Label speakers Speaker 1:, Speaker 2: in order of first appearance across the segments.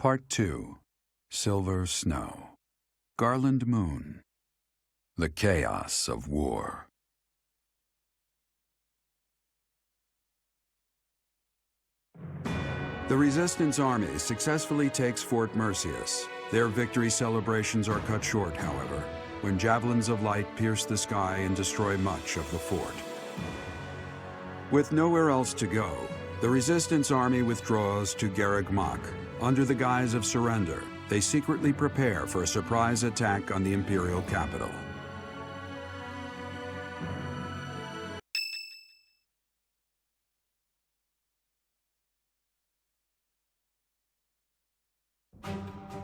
Speaker 1: Part 2. Silver Snow. Garland Moon. The Chaos of War. The Resistance Army successfully takes Fort Merceus. Their victory celebrations are cut short, however, when javelins of light pierce the sky and destroy much of the fort. With nowhere else to go, the Resistance Army withdraws to Garreg Mach. Under the guise of surrender, they secretly prepare for a surprise attack on the Imperial Capital.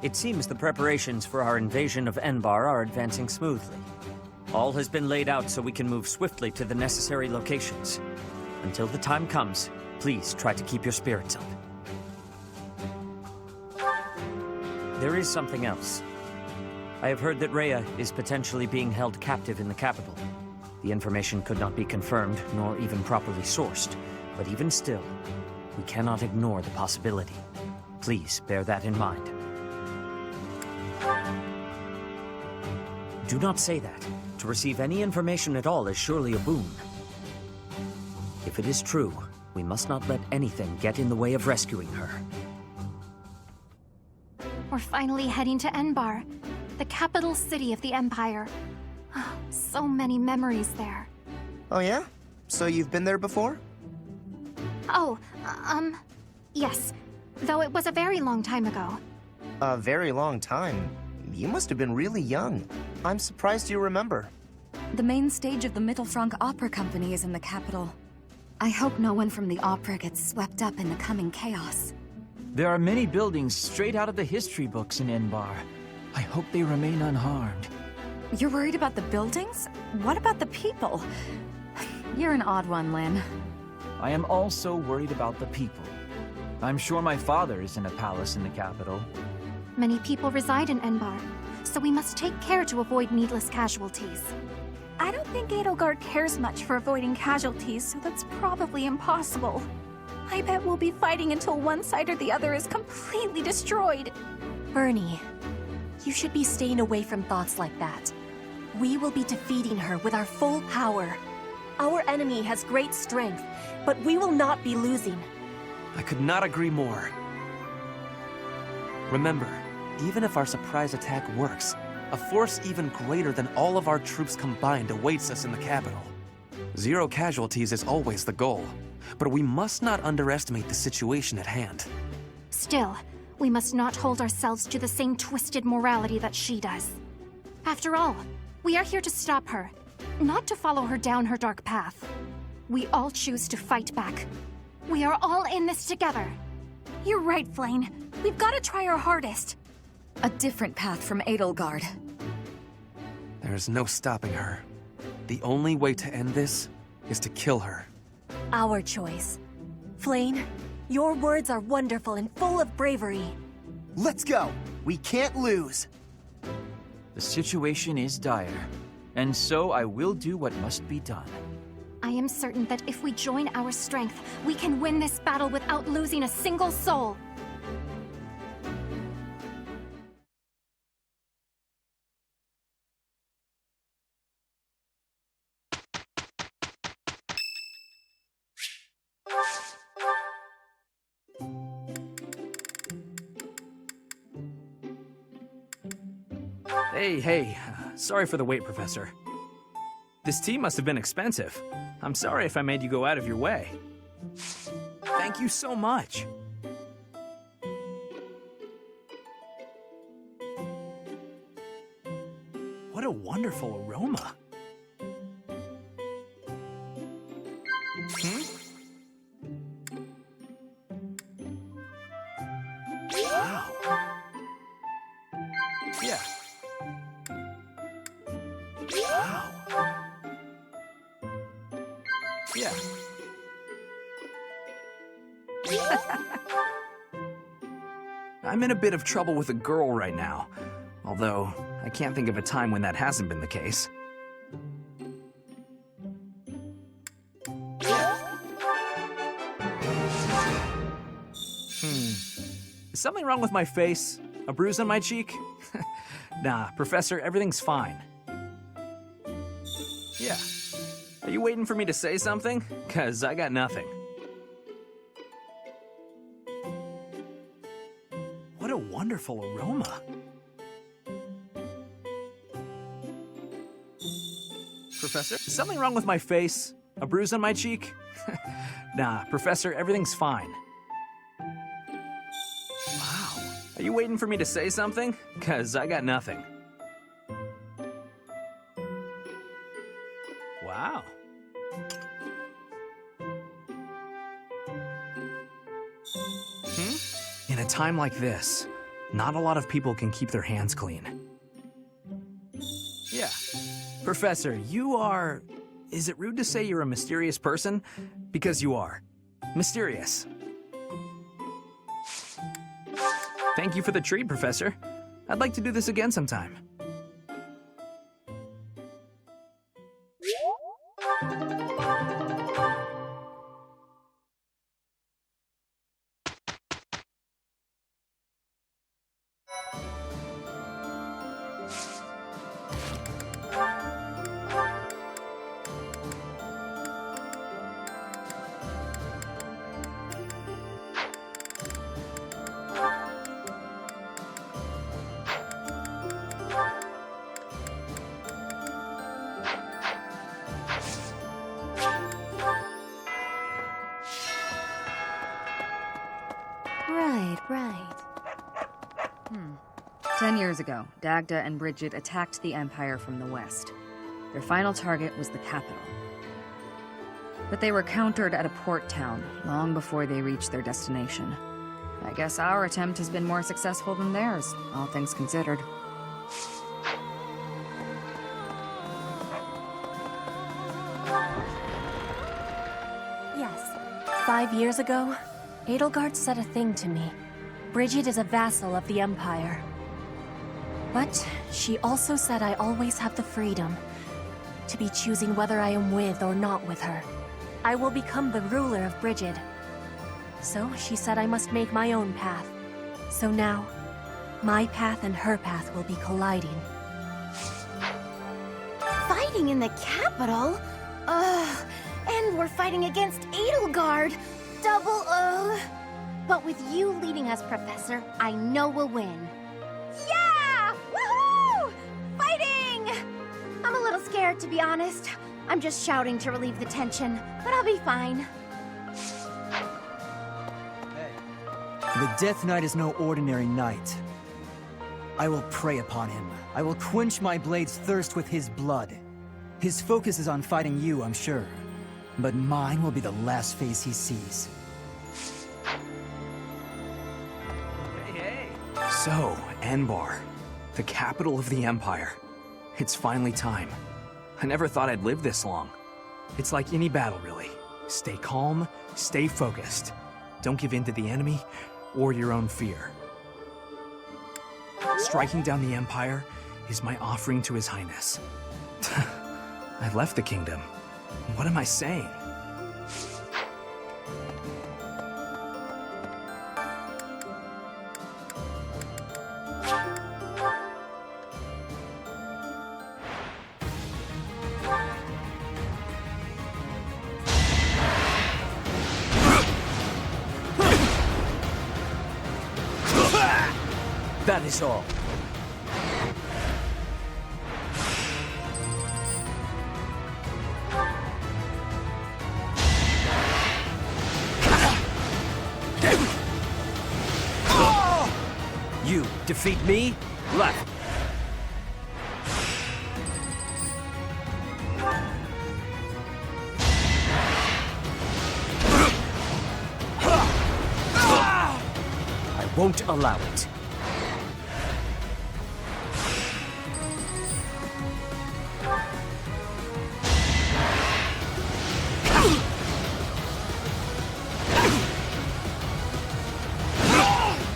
Speaker 2: It seems the preparations for our invasion of Enbarr are advancing smoothly. All has been laid out so we can move swiftly to the necessary locations. Until the time comes, please try to keep your spirits up. There is something else. I have heard that Rhea is potentially being held captive in the capital. The information could not be confirmed, nor even properly sourced, but even still, we cannot ignore the possibility. Please bear that in mind. Do not say that. To receive any information at all is surely a boon. If it is true, we must not let anything get in the way of rescuing her.
Speaker 3: We're finally heading to Enbarr, the capital city of the Empire. So many memories there.
Speaker 4: Oh yeah? So you've been there before?
Speaker 3: Oh, yes. Though it was a very long time ago.
Speaker 4: A very long time? You must have been really young. I'm surprised you remember.
Speaker 5: The main stage of the Mittelfrank Opera Company is in the capital. I hope no one from the opera gets swept up in the coming chaos.
Speaker 6: There are many buildings straight out of the history books in Enbarr. I hope they remain unharmed.
Speaker 5: You're worried about the buildings? What about the people? You're an odd one, Lynn.
Speaker 6: I am also worried about the people. I'm sure my father is in a palace in the capital.
Speaker 3: Many people reside in Enbarr, so we must take care to avoid needless casualties.
Speaker 7: I don't think Edelgard cares much for avoiding casualties, so that's probably impossible. I bet we'll be fighting until one side or the other is completely destroyed.
Speaker 8: Bernie, you should be staying away from thoughts like that. We will be defeating her with our full power. Our enemy has great strength, but we will not be losing.
Speaker 9: I could not agree more. Remember, even if our surprise attack works, a force even greater than all of our troops combined awaits us in the capital. 0 casualties is always the goal, but we must not underestimate the situation at hand.
Speaker 3: Still, we must not hold ourselves to the same twisted morality that she does. After all, we are here to stop her, not to follow her down her dark path. We all choose to fight back. We are all in this together.
Speaker 7: You're right, Flayn. We've got to try our hardest.
Speaker 5: A different path from Edelgard.
Speaker 9: There is no stopping her. The only way to end this is to kill her.
Speaker 8: Our choice. Flayn, your words are wonderful and full of bravery.
Speaker 4: Let's go! We can't lose!
Speaker 6: The situation is dire, and so I will do what must be done.
Speaker 3: I am certain that if we join our strength, we can win this battle without losing a single soul.
Speaker 10: Hey, sorry for the wait, Professor. This tea must have been expensive. I'm sorry if I made you go out of your way. Thank you so much. What a wonderful aroma. Wow. Yeah. Wow. Yeah. I'm in a bit of trouble with a girl right now, although I can't think of a time when that hasn't been the case. Is something wrong with my face? A bruise on my cheek? Nah, Professor, everything's fine. Yeah. Are you waiting for me to say something? 'Cause I got nothing. What a wonderful aroma. Professor, is something wrong with my face? A bruise on my cheek? Nah, Professor, everything's fine. Wow. Are you waiting for me to say something? 'Cause I got nothing. Wow. In a time like this, not a lot of people can keep their hands clean. Yeah. Professor, you are... Is it rude to say you're a mysterious person? Because you are. Mysterious. Thank you for the treat, Professor. I'd like to do this again sometime.
Speaker 5: Right. 10 years ago, Dagda and Bridget attacked the Empire from the west. Their final target was the capital. But they were countered at a port town long before they reached their destination. I guess our attempt has been more successful than theirs, all things considered.
Speaker 8: Yes. 5 years ago, Edelgard said a thing to me. Bridget is a vassal of the Empire. But she also said I always have the freedom to be choosing whether I am with or not with her. I will become the ruler of Bridget. So she said I must make my own path. So now, my path and her path will be colliding.
Speaker 3: Fighting in the capital? Ugh. And we're fighting against Edelgard. Double ugh. But with you leading us, Professor, I know we'll win. Yeah! Woohoo! Fighting! I'm a little scared, to be honest. I'm just shouting to relieve the tension, but I'll be fine.
Speaker 11: The Death Knight is no ordinary knight. I will prey upon him. I will quench my blade's thirst with his blood. His focus is on fighting you, I'm sure. But mine will be the last face he sees.
Speaker 10: So, Enbarr, the capital of the Empire. It's finally time. I never thought I'd live this long. It's like any battle, really. Stay calm, stay focused. Don't give in to the enemy or your own fear. Striking down the Empire is my offering to His Highness. I left the kingdom. What am I saying?
Speaker 2: That is all. You defeat me? Left. I won't allow it.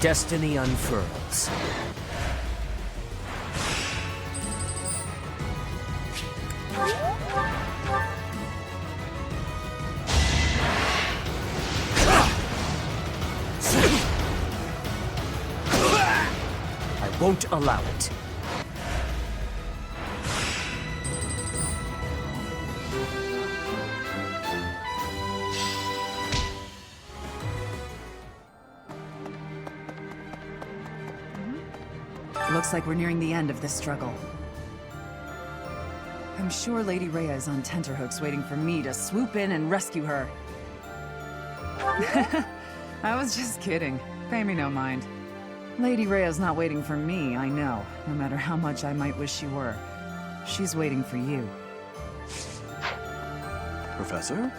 Speaker 2: Destiny unfurls. won't allow it.
Speaker 5: Looks like we're nearing the end of this struggle. I'm sure Lady Rhea is on tenterhooks waiting for me to swoop in and rescue her. I was just kidding. Pay me no mind. Lady Rhea's not waiting for me, I know, no matter how much I might wish she were. She's waiting for you.
Speaker 9: Professor?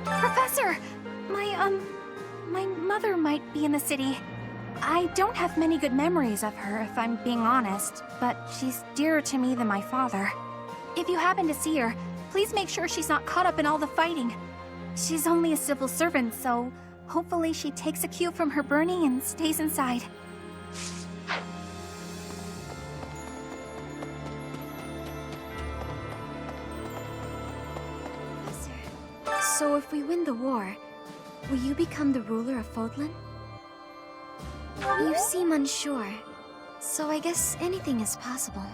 Speaker 7: Professor! My mother might be in the city. I don't have many good memories of her, if I'm being honest, but she's dearer to me than my father. If you happen to see her, please make sure she's not caught up in all the fighting. She's only a civil servant, so hopefully she takes a cue from her burning and stays inside.
Speaker 3: So if we win the war, will you become the ruler of Fodlan? You seem unsure, so I guess anything is possible.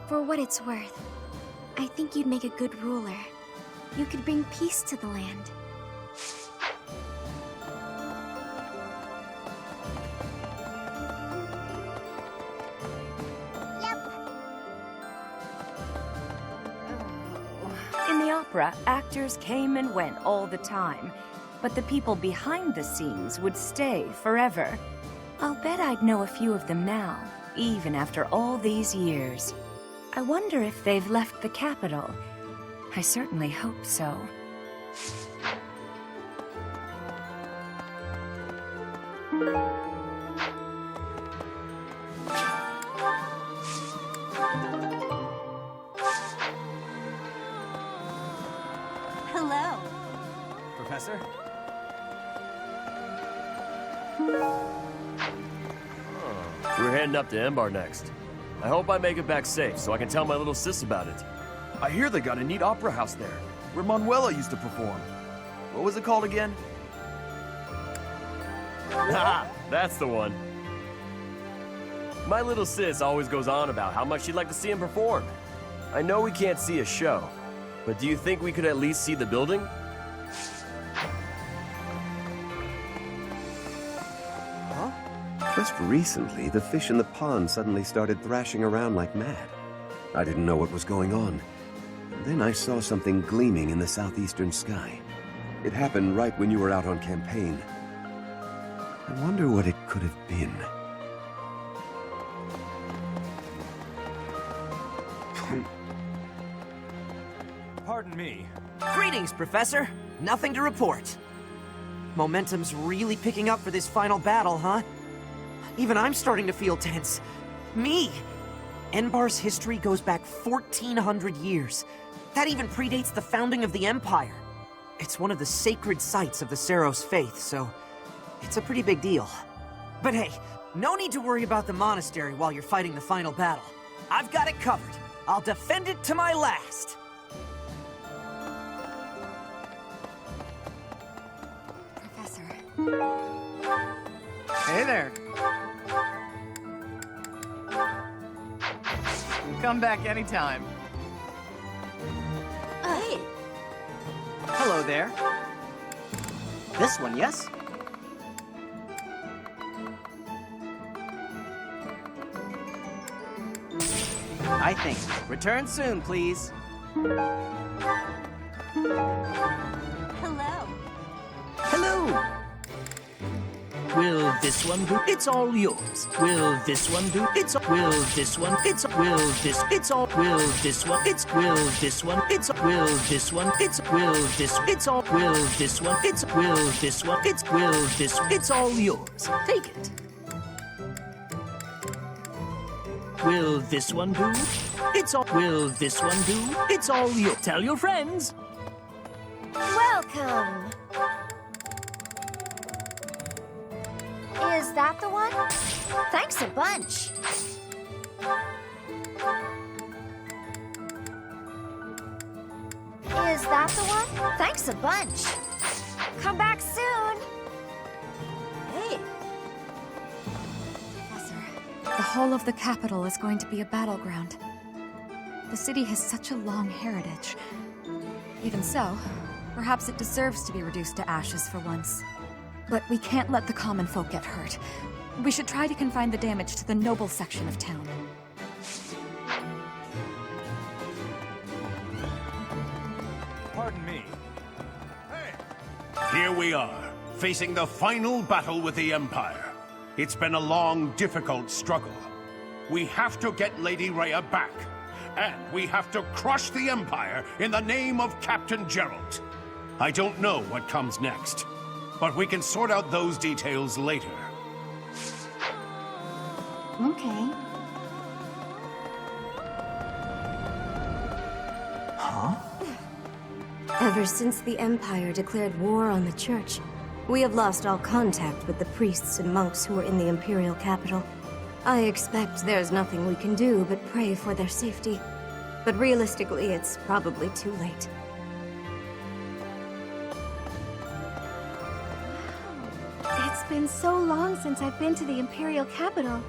Speaker 3: For what it's worth, I think you'd make a good ruler. You could bring peace to the land.
Speaker 12: In the opera, actors came and went all the time, but the people behind the scenes would stay forever. I'll bet I'd know a few of them now, even after all these years. I wonder if they've left the capital. I certainly hope so.
Speaker 7: Hello.
Speaker 11: Professor?
Speaker 13: We're heading up to Enbarr next. I hope I make it back safe so I can tell my little sis about it.
Speaker 14: I hear they got a neat opera house there, where Manuela used to perform. What was it called again?
Speaker 13: Ha! That's the one. My little sis always goes on about how much she'd like to see him perform. I know we can't see a show, but do you think we could at least see the building?
Speaker 15: Just recently, the fish in the pond suddenly started thrashing around like mad. I didn't know what was going on. And then I saw something gleaming in the southeastern sky. It happened right when you were out on campaign. I wonder what it could have been.
Speaker 16: Pardon me.
Speaker 17: Greetings, Professor. Nothing to report. Momentum's really picking up for this final battle, huh? Even I'm starting to feel tense. Me! Enbar's history goes back 1,400 years. That even predates the founding of the Empire. It's one of the sacred sites of the Seiros faith, so it's a pretty big deal. But hey, no need to worry about the Monastery while you're fighting the final battle. I've got it covered. I'll defend it to my last.
Speaker 3: Professor.
Speaker 5: Hey there. Come back anytime.
Speaker 17: Hey.
Speaker 11: Hello there. This one, yes? I think. Return soon, please.
Speaker 7: Hello.
Speaker 11: Hello!
Speaker 6: Will this one do? It's all yours. Will this one do? It's will this one? It's will this? It's all will this one? It's will this one? It's will this one? It's will this? It's all will this one? It's will this one? It's will this? It's all yours. Take it. Will this one do? It's all. Will this one do? It's all you. Tell your friends.
Speaker 3: Welcome! Is that the one? Thanks a bunch.
Speaker 7: Was that the one? Thanks a bunch. Come back soon. Hey.
Speaker 5: Professor, the whole of the capital is going to be a battleground. The city has such a long heritage. Even so, perhaps it deserves to be reduced to ashes for once. But we can't let the common folk get hurt. We should try to confine the damage to the noble section of town.
Speaker 16: Pardon me.
Speaker 18: Here we are, facing the final battle with the Empire. It's been a long, difficult struggle. We have to get Lady Rhea back. And we have to crush the Empire in the name of Captain Geralt. I don't know what comes next, but we can sort out those details later.
Speaker 7: Okay.
Speaker 8: Huh? Ever since the Empire declared war on the Church, we have lost all contact with the priests and monks who are in the Imperial Capital. I expect there's nothing we can do but pray for their safety. But realistically, it's probably too late.
Speaker 7: It's been so long since I've been to the Imperial Capital.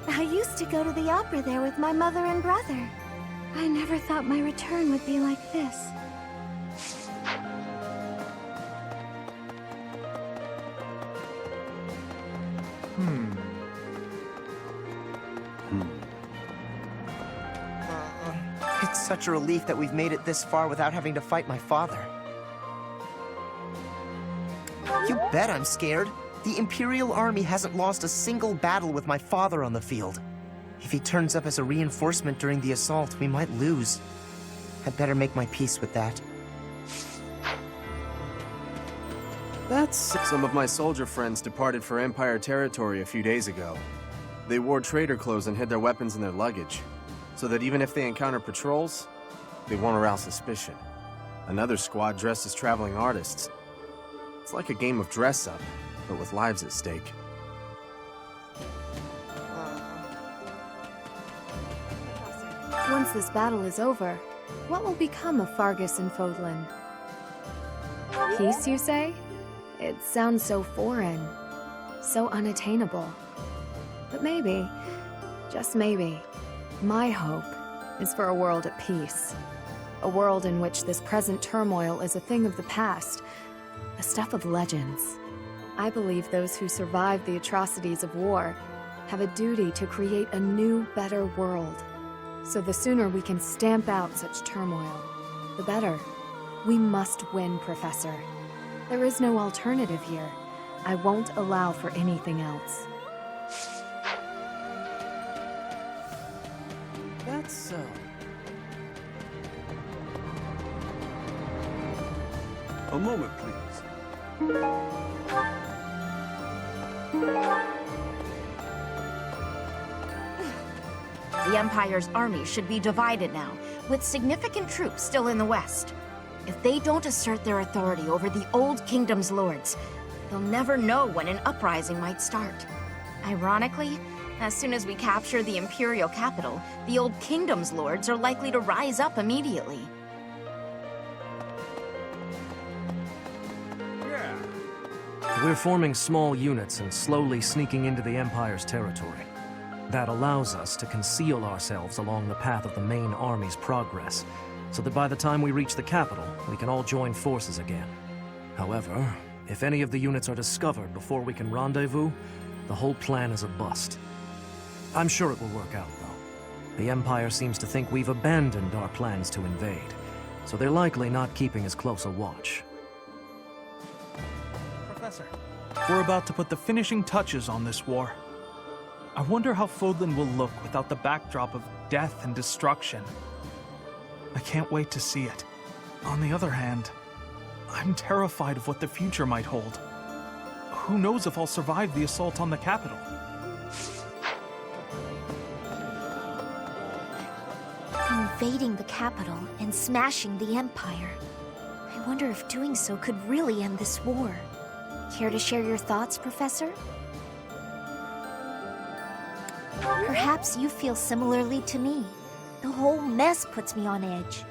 Speaker 7: I used to go to the opera there with my mother and brother. I never thought my return would be like this.
Speaker 4: It's such a relief that we've made it this far without having to fight my father. You bet I'm scared. The Imperial Army hasn't lost a single battle with my father on the field. If he turns up as a reinforcement during the assault, we might lose. I'd better make my peace with that.
Speaker 9: Some of my soldier friends departed for Empire territory a few days ago. They wore trader clothes and hid their weapons in their luggage, so that even if they encounter patrols, they won't arouse suspicion. Another squad dressed as traveling artists. It's like a game of dress-up, but with lives at stake.
Speaker 5: Once this battle is over, what will become of Fargus and Fodlan? Peace, you say? It sounds so foreign, so unattainable. But maybe, just maybe, my hope is for a world at peace. A world in which this present turmoil is a thing of the past, the stuff of legends. I believe those who survived the atrocities of war have a duty to create a new, better world. So the sooner we can stamp out such turmoil, the better. We must win, Professor. There is no alternative here. I won't allow for anything else.
Speaker 9: That's so.
Speaker 1: A moment, please.
Speaker 19: The Empire's army should be divided now, with significant troops still in the west. If they don't assert their authority over the Old Kingdom's lords, they'll never know when an uprising might start. Ironically, as soon as we capture the Imperial Capital, the Old Kingdom's lords are likely to rise up immediately.
Speaker 2: We're forming small units and slowly sneaking into the Empire's territory. That allows us to conceal ourselves along the path of the main army's progress, so that by the time we reach the capital, we can all join forces again. However, if any of the units are discovered before we can rendezvous, the whole plan is a bust. I'm sure it will work out, though. The Empire seems to think we've abandoned our plans to invade, so they're likely not keeping as close a watch.
Speaker 20: Professor, we're about to put the finishing touches on this war. I wonder how Fodlan will look without the backdrop of death and destruction. I can't wait to see it. On the other hand, I'm terrified of what the future might hold. Who knows if I'll survive the assault on the capital?
Speaker 7: Invading the capital and smashing the Empire. I wonder if doing so could really end this war. Care to share your thoughts, Professor? Perhaps you feel similarly to me. The whole mess puts me on edge.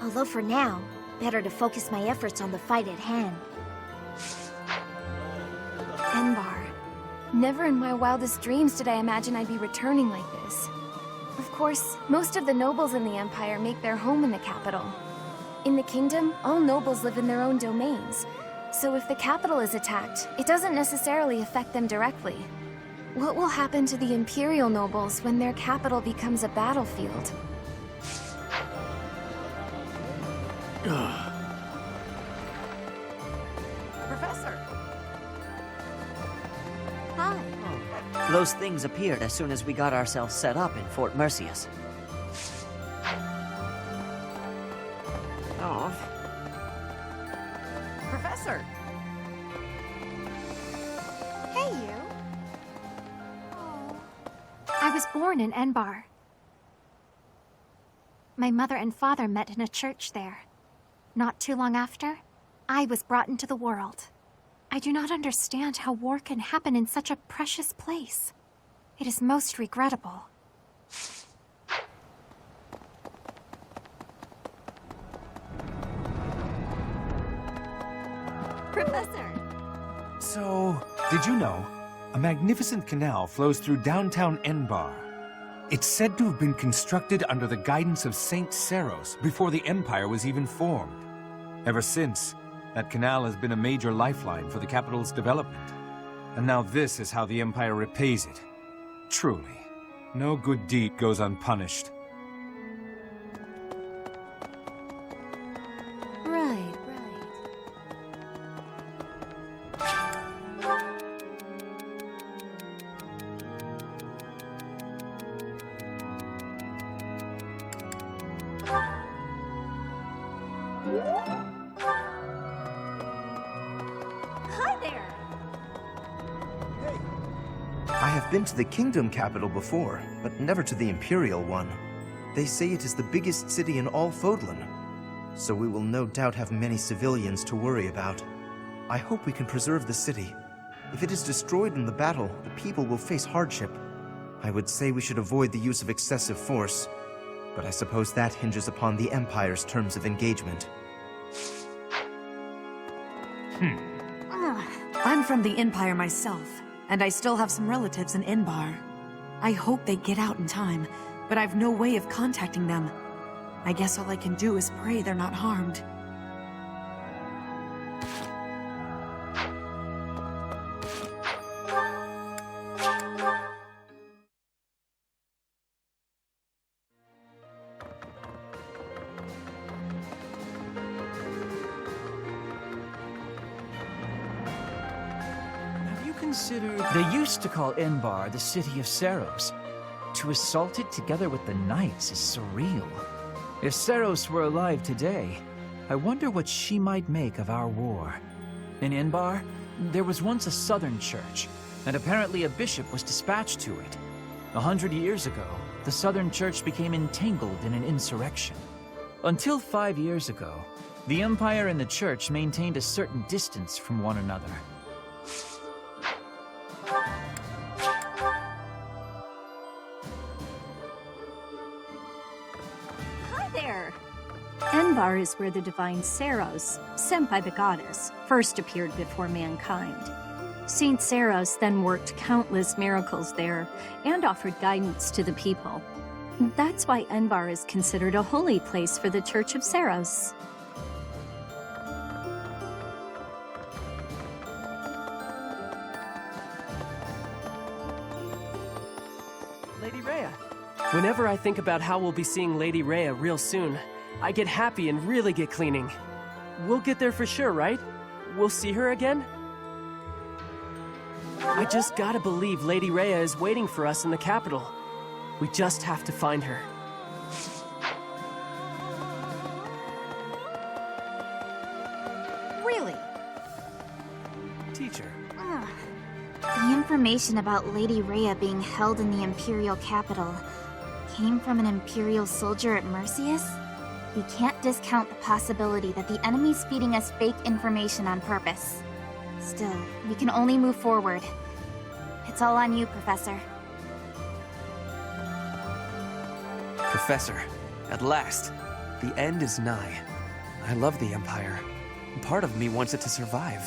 Speaker 7: Although for now,
Speaker 19: Better to focus my efforts on the fight at hand.
Speaker 7: Enbarr. Never in my wildest dreams did I imagine I'd be returning like this. Of course, most of the nobles in the Empire make their home in the capital. In the kingdom, all nobles live in their own domains. So if the capital is attacked, it doesn't necessarily affect them directly. What will happen to the Imperial nobles when their capital becomes a battlefield?
Speaker 17: Professor!
Speaker 7: Hi.
Speaker 2: Those things appeared as soon as we got ourselves set up in Fort Merceus.
Speaker 17: Oh. Professor!
Speaker 3: Hey, you. I was born in Enbarr. My mother and father met in a church there. Not too long after, I was brought into the world. I do not understand how war can happen in such a precious place. It is most regrettable.
Speaker 7: Professor!
Speaker 21: So, did you know? A magnificent canal flows through downtown Enbarr. It's said to have been constructed under the guidance of Saint Seiros before the Empire was even formed. Ever since, that canal has been a major lifeline for the capital's development. And now this is how the Empire repays it. Truly, no good deed goes unpunished.
Speaker 7: Right.
Speaker 3: Hi there!
Speaker 4: I have been to the Kingdom capital before, but never to the Imperial one. They say it is the biggest city in all Fodlan, so we will no doubt have many civilians to worry about. I hope we can preserve the city. If it is destroyed in the battle, the people will face hardship. I would say we should avoid the use of excessive force, but I suppose that hinges upon the Empire's terms of engagement.
Speaker 5: I'm from the Empire myself, and I still have some relatives in Enbarr. I hope they get out in time, but I've no way of contacting them. I guess all I can do is pray they're not harmed.
Speaker 6: They used to call Enbarr the city of Seiros. To assault it together with the knights is surreal. If Seiros were alive today, I wonder what she might make of our war. In Enbarr, there was once a southern church, and apparently a bishop was dispatched to it. 100 years ago, the southern church became entangled in an insurrection. Until 5 years ago, the Empire and the church maintained a certain distance from one another.
Speaker 22: Enbarr is where the divine Seiros, sent by the goddess, first appeared before mankind. Saint Seiros then worked countless miracles there and offered guidance to the people. That's why Enbarr is considered a holy place for the Church of Seiros.
Speaker 13: Lady Rhea. Whenever I think about how we'll be seeing Lady Rhea real soon, I get happy and really get cleaning. We'll get there for sure, right? We'll see her again? I just gotta believe Lady Rhea is waiting for us in the capital. We just have to find her.
Speaker 3: Really?
Speaker 21: Teacher.
Speaker 19: The information about Lady Rhea being held in the Imperial Capital came from an Imperial soldier at Merceus? We can't discount the possibility that the enemy's feeding us fake information on purpose. Still, we can only move forward. It's all on you, Professor.
Speaker 9: Professor, at last, the end is nigh. I love the Empire. Part of me wants it to survive,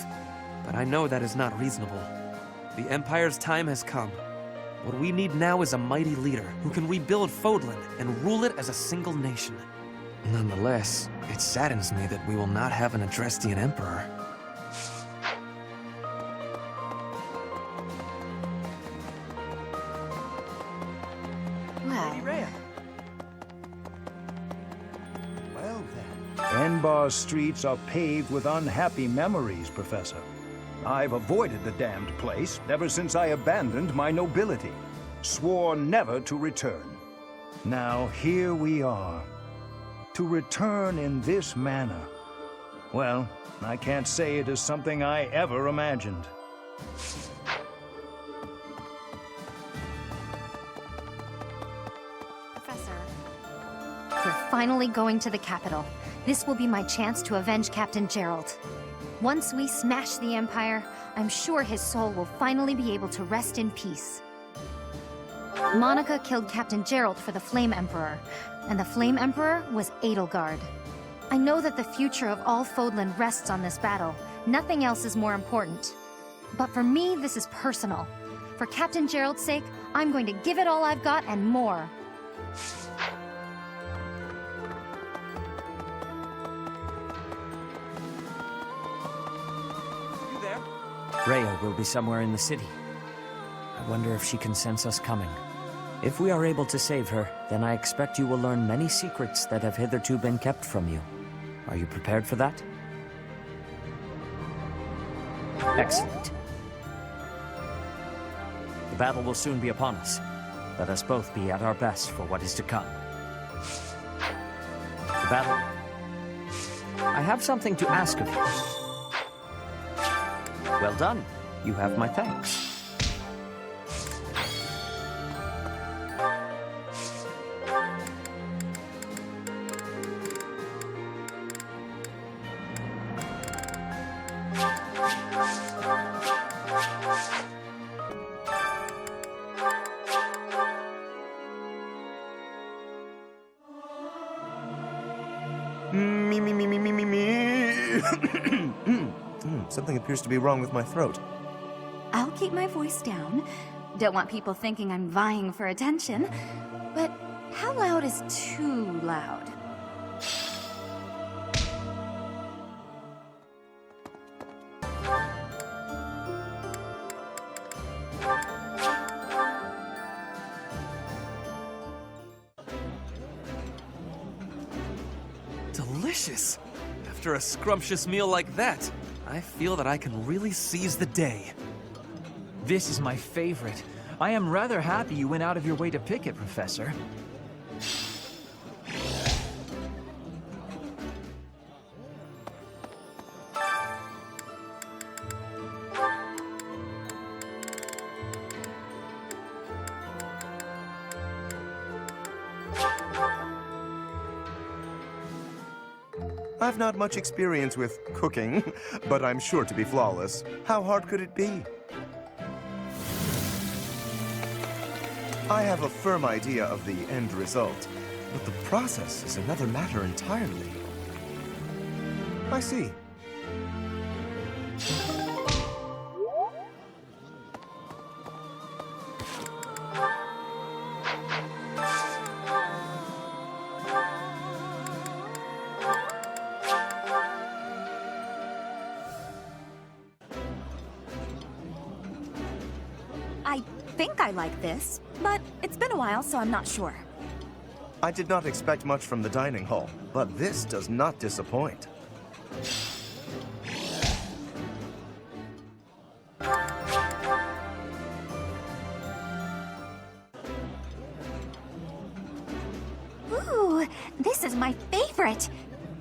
Speaker 9: but I know that is not reasonable. The Empire's time has come. What we need now is a mighty leader who can rebuild Fodlan and rule it as a single nation. Nonetheless, it saddens me that we will not have an Adrestian Emperor.
Speaker 5: Well,
Speaker 13: Rhea.
Speaker 10: Well then. Enbar's streets are paved with unhappy memories, Professor. I've avoided the damned place ever since I abandoned my nobility, swore never to return. Now here we are. To return in this manner, well, I can't say it is something I ever imagined.
Speaker 3: Professor, we're finally going to the capital. This will be my chance to avenge Captain Gerald. Once we smash the Empire, I'm sure his soul will finally be able to rest in peace. Monica killed Captain Gerald for the Flame Emperor, and the Flame Emperor was Edelgard. I know that the future of all Fodlan rests on this battle. Nothing else is more important. But for me, this is personal. For Captain Gerald's sake, I'm going to give it all I've got and more.
Speaker 2: Rhea will be somewhere in the city. I wonder if she can sense us coming. If we are able to save her, then I expect you will learn many secrets that have hitherto been kept from you. Are you prepared for that? Excellent. The battle will soon be upon us. Let us both be at our best for what is to come. The battle... I have something to ask of you. Well done. You have my thanks.
Speaker 4: Something appears to be wrong with my throat.
Speaker 7: I'll keep my voice down. Don't want people thinking I'm vying for attention. But how loud is too loud?
Speaker 9: Delicious! After a scrumptious meal like that, I feel that I can really seize the day.
Speaker 11: This is my favorite. I am rather happy you went out of your way to pick it, Professor.
Speaker 4: I've not much experience with cooking, but I'm sure to be flawless. How hard could it be? I have a firm idea of the end result, but the process is another matter entirely. I see.
Speaker 7: I think I like this, but it's been a while, so I'm not sure.
Speaker 4: I did not expect much from the dining hall, but this does not disappoint.
Speaker 7: Ooh, this is my favorite.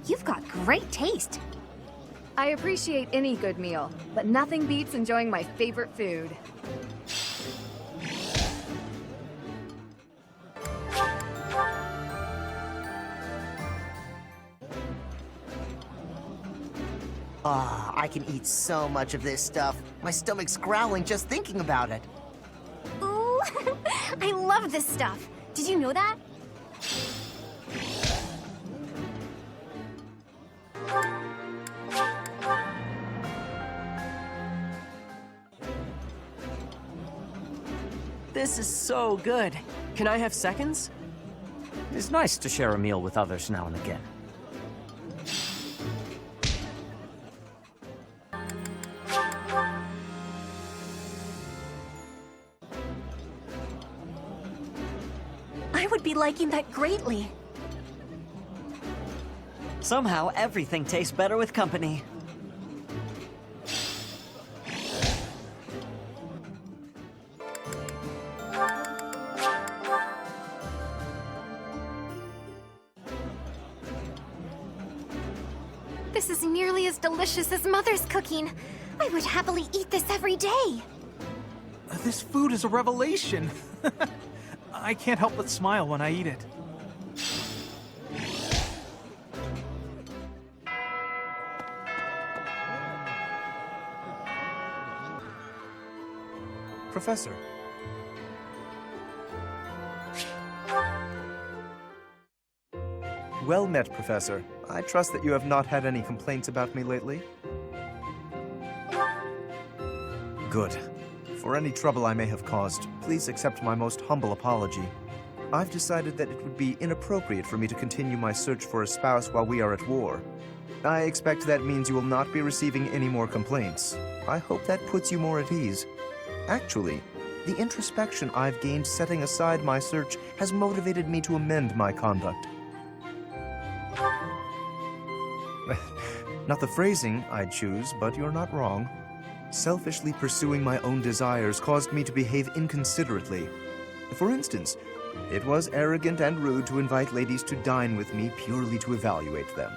Speaker 7: You've got great taste.
Speaker 5: I appreciate any good meal, but nothing beats enjoying my favorite food.
Speaker 4: Ah, I can eat so much of this stuff. My stomach's growling just thinking about it.
Speaker 3: Ooh, I love this stuff. Did you know that?
Speaker 13: This is so good. Can I have seconds?
Speaker 2: It's nice to share a meal with others now and again.
Speaker 8: I would be liking that greatly.
Speaker 12: Somehow, everything tastes better with company.
Speaker 3: This is nearly as delicious as Mother's cooking. I would happily eat this every day.
Speaker 20: This food is a revelation. I can't help but smile when I eat it.
Speaker 4: Professor. Well met, Professor. I trust that you have not had any complaints about me lately. Good. For any trouble I may have caused, please accept my most humble apology. I've decided that it would be inappropriate for me to continue my search for a spouse while we are at war. I expect that means you will not be receiving any more complaints. I hope that puts you more at ease. Actually, the introspection I've gained setting aside my search has motivated me to amend my conduct. Not the phrasing I'd choose, but you're not wrong. Selfishly pursuing my own desires caused me to behave inconsiderately. For instance, it was arrogant and rude to invite ladies to dine with me purely to evaluate them.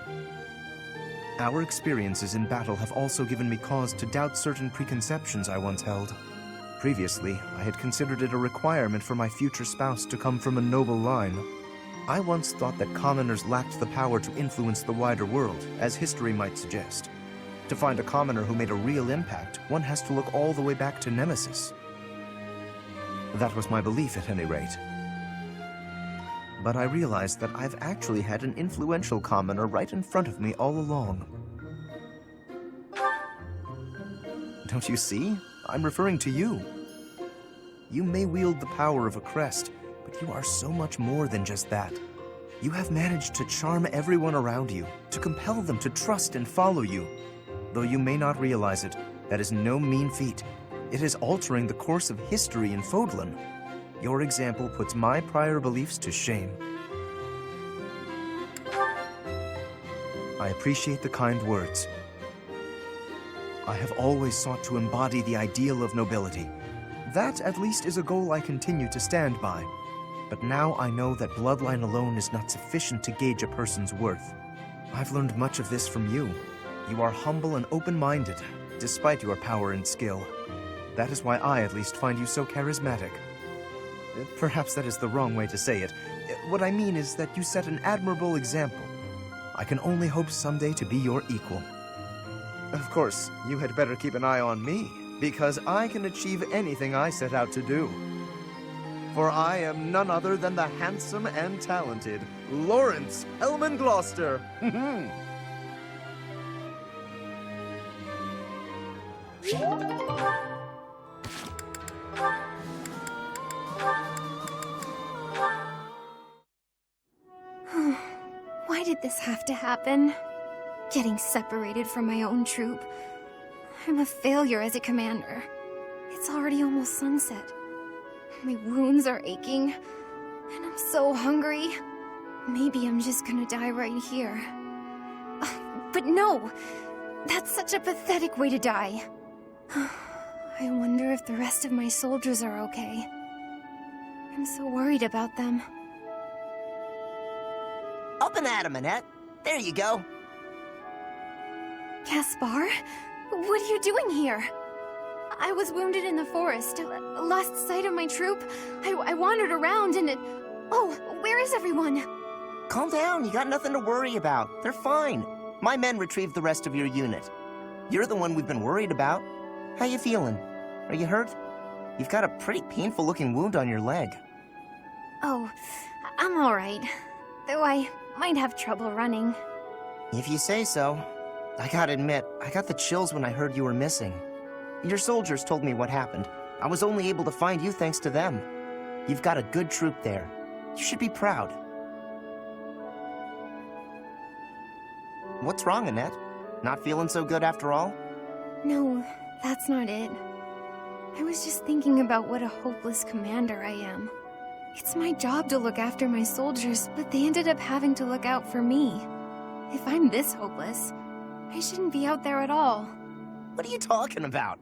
Speaker 4: Our experiences in battle have also given me cause to doubt certain preconceptions I once held. Previously, I had considered it a requirement for my future spouse to come from a noble line. I once thought that commoners lacked the power to influence the wider world, as history might suggest. To find a commoner who made a real impact, one has to look all the way back to Nemesis. That was my belief, at any rate. But I realized that I've actually had an influential commoner right in front of me all along. Don't you see? I'm referring to you. You may wield the power of a crest, but you are so much more than just that. You have managed to charm everyone around you, to compel them to trust and follow you. Though you may not realize it, that is no mean feat. It is altering the course of history in Fodlan. Your example puts my prior beliefs to shame. I appreciate the kind words. I have always sought to embody the ideal of nobility. That, at least, is a goal I continue to stand by. But now I know that bloodline alone is not sufficient to gauge a person's worth. I've learned much of this from you. You are humble and open-minded, despite your power and skill. That is why I, at least, find you so charismatic. Perhaps that is the wrong way to say it. What I mean is that you set an admirable example. I can only hope someday to be your equal. Of course, you had better keep an eye on me, because I can achieve anything I set out to do. For I am none other than the handsome and talented Lawrence Hellman Gloucester.
Speaker 3: Why did this have to happen? Getting separated from my own troop. I'm a failure as a commander. It's already almost sunset. My wounds are aching, and I'm so hungry. Maybe I'm just gonna die right here. But no! That's such a pathetic way to die. I wonder if the rest of my soldiers are okay. I'm so worried about them.
Speaker 4: Up and at 'em, Annette. There you go.
Speaker 3: Caspar? What are you doing here? I was wounded in the forest, lost sight of my troop. I wandered around and Oh, where is everyone?
Speaker 4: Calm down, you got nothing to worry about. They're fine. My men retrieved the rest of your unit. You're the one we've been worried about. How you feeling? Are you hurt? You've got a pretty painful-looking wound on your leg.
Speaker 3: Oh, I'm alright. Though I might have trouble running.
Speaker 4: If you say so. I gotta admit, I got the chills when I heard you were missing. Your soldiers told me what happened. I was only able to find you thanks to them. You've got a good troop there. You should be proud. What's wrong, Annette? Not feeling so good after all?
Speaker 7: No, that's not it. I was just thinking about what a hopeless commander I am. It's my job to look after my soldiers, but they ended up having to look out for me. If I'm this hopeless, I shouldn't be out there at all.
Speaker 4: What are you talking about?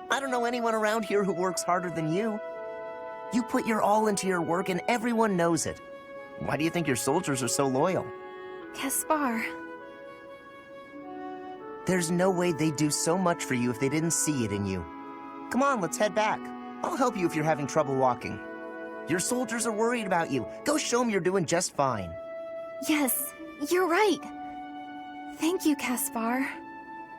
Speaker 4: I don't know anyone around here who works harder than you. You put your all into your work and everyone knows it. Why do you think your soldiers are so loyal?
Speaker 7: Caspar.
Speaker 4: There's no way they'd do so much for you if they didn't see it in you. Come on, let's head back. I'll help you if you're having trouble walking. Your soldiers are worried about you. Go show them you're doing just fine.
Speaker 7: Yes, you're right. Thank you, Caspar.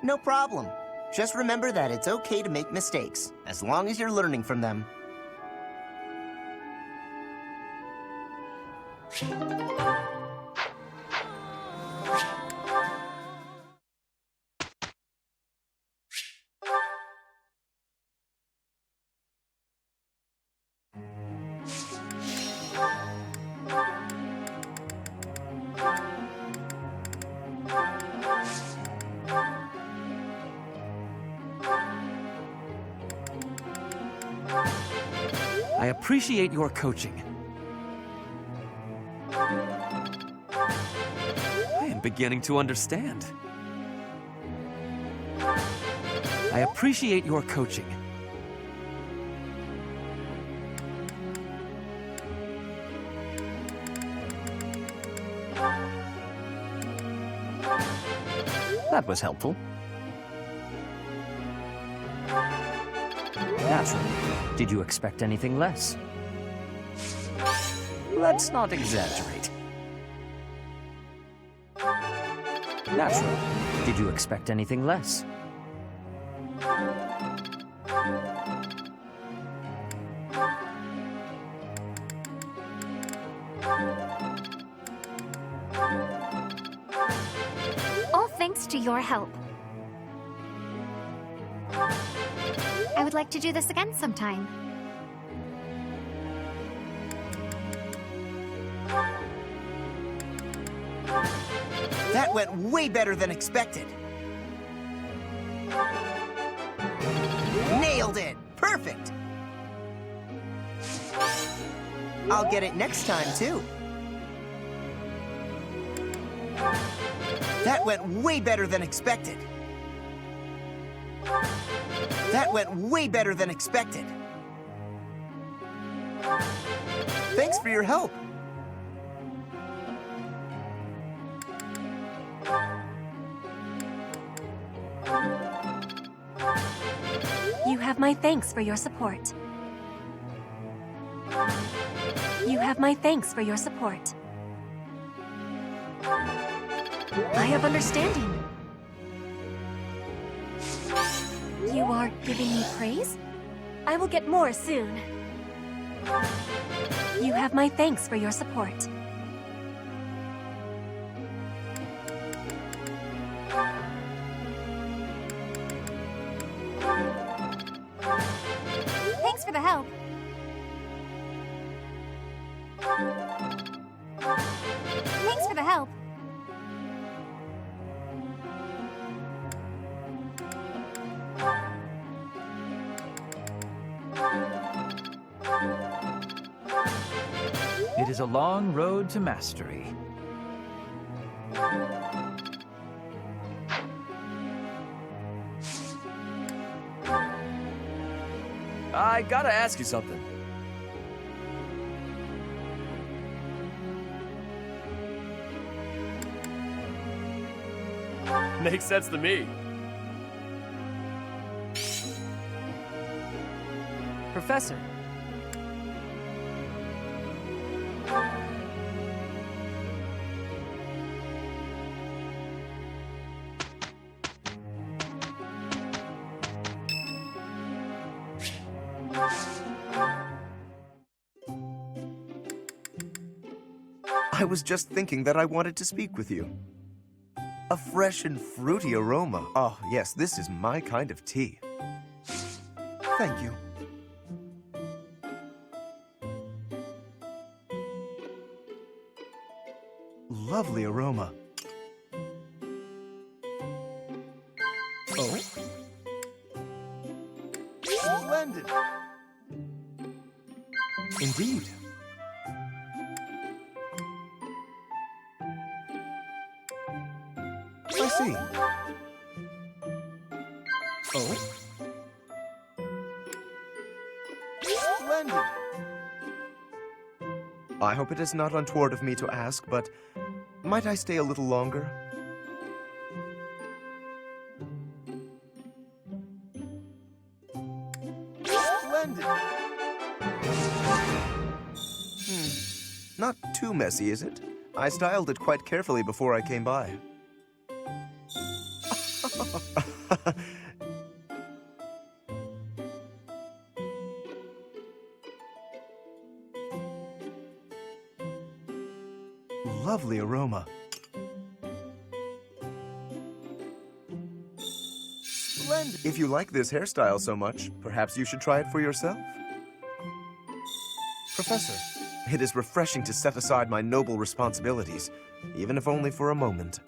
Speaker 4: No problem. Just remember that it's okay to make mistakes, as long as you're learning from them.
Speaker 9: I appreciate your coaching. I am beginning to understand. I appreciate your coaching.
Speaker 2: That was helpful. Naturally. Did you expect anything less? Let's not exaggerate. Naturally. Did you expect anything less?
Speaker 3: All thanks to your help. I would like to do this again sometime.
Speaker 4: That went way better than expected. Nailed it! Perfect! I'll get it next time, too. That went way better than expected. That went way better than expected. Thanks for your help.
Speaker 8: You have my thanks for your support. You have my thanks for your support. I have understanding. You are giving me praise? I will get more soon. You have my thanks for your support.
Speaker 7: Thanks for the help. Thanks for the help.
Speaker 16: It is a long road to mastery.
Speaker 9: I gotta ask you something.
Speaker 13: Makes sense to me. Professor.
Speaker 4: I was just thinking that I wanted to speak with you. A fresh and fruity aroma. Oh, yes, this is my kind of tea. Thank you. Lovely aroma. Oh? Splendid! Indeed. I see. Oh? Splendid! I hope it is not untoward of me to ask, but might I stay a little longer? Splendid! Not too messy, is it? I styled it quite carefully before I came by. Lovely aroma. Splendid. If you like this hairstyle so much, perhaps you should try it for yourself. Professor, it is refreshing to set aside my noble responsibilities, even if only for a moment.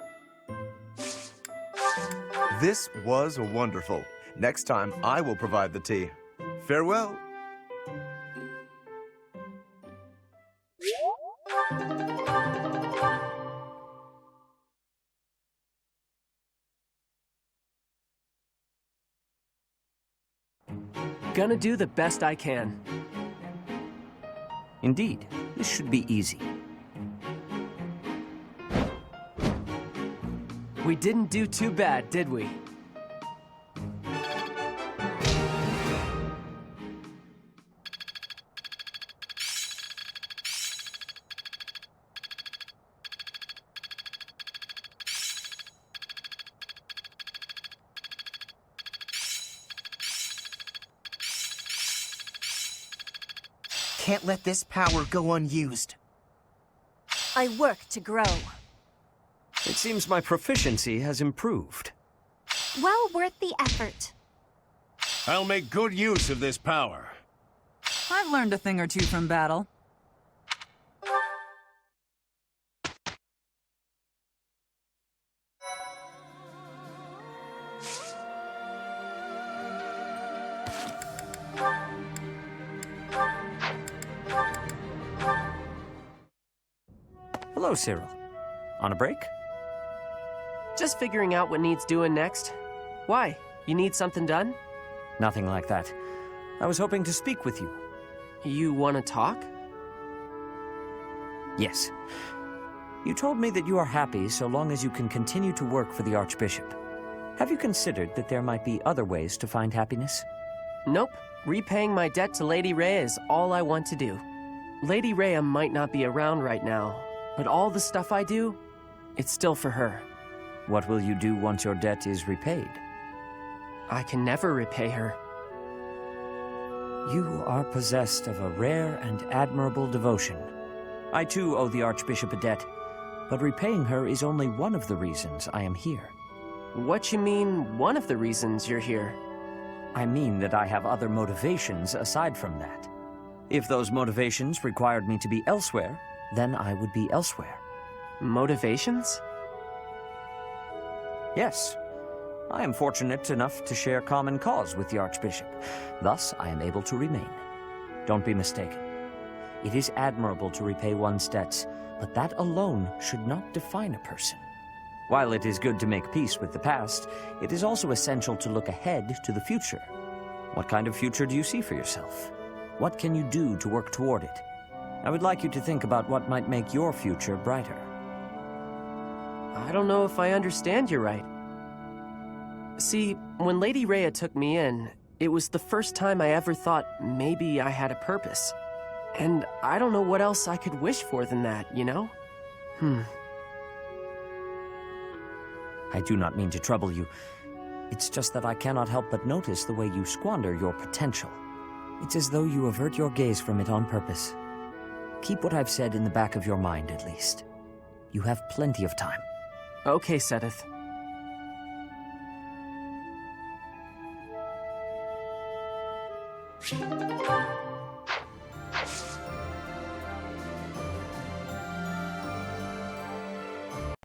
Speaker 4: This was wonderful. Next time, I will provide the tea. Farewell.
Speaker 13: Gonna do the best I can.
Speaker 2: Indeed, this should be easy.
Speaker 13: We didn't do too bad, did we?
Speaker 4: Can't let this power go unused.
Speaker 8: I work to grow.
Speaker 2: It seems my proficiency has improved.
Speaker 3: Well worth the effort.
Speaker 18: I'll make good use of this power.
Speaker 14: I've learned a thing or two from battle.
Speaker 2: Hello, Cyril. On a break?
Speaker 13: Just figuring out what needs doing next. Why? You need something done?
Speaker 2: Nothing like that. I was hoping to speak with you.
Speaker 13: You want to talk?
Speaker 2: Yes. You told me that you are happy so long as you can continue to work for the Archbishop. Have you considered that there might be other ways to find happiness?
Speaker 13: Nope. Repaying my debt to Lady Rhea is all I want to do. Lady Rhea might not be around right now, but all the stuff I do, it's still for her.
Speaker 2: What will you do once your debt is repaid?
Speaker 13: I can never repay her.
Speaker 2: You are possessed of a rare and admirable devotion. I too owe the Archbishop a debt, but repaying her is only one of the reasons I am here.
Speaker 13: What you mean, one of the reasons you're here?
Speaker 2: I mean that I have other motivations aside from that. If those motivations required me to be elsewhere, then I would be elsewhere.
Speaker 13: Motivations?
Speaker 2: Yes. I am fortunate enough to share common cause with the Archbishop. Thus, I am able to remain. Don't be mistaken. It is admirable to repay one's debts, but that alone should not define a person. While it is good to make peace with the past, it is also essential to look ahead to the future. What kind of future do you see for yourself? What can you do to work toward it? I would like you to think about what might make your future brighter.
Speaker 13: I don't know if I understand you right. See, when Lady Rhea took me in, it was the first time I ever thought maybe I had a purpose. And I don't know what else I could wish for than that, you know?
Speaker 2: I do not mean to trouble you. It's just that I cannot help but notice the way you squander your potential. It's as though you avert your gaze from it on purpose. Keep what I've said in the back of your mind, at least. You have plenty of time.
Speaker 13: Okay, Sedith.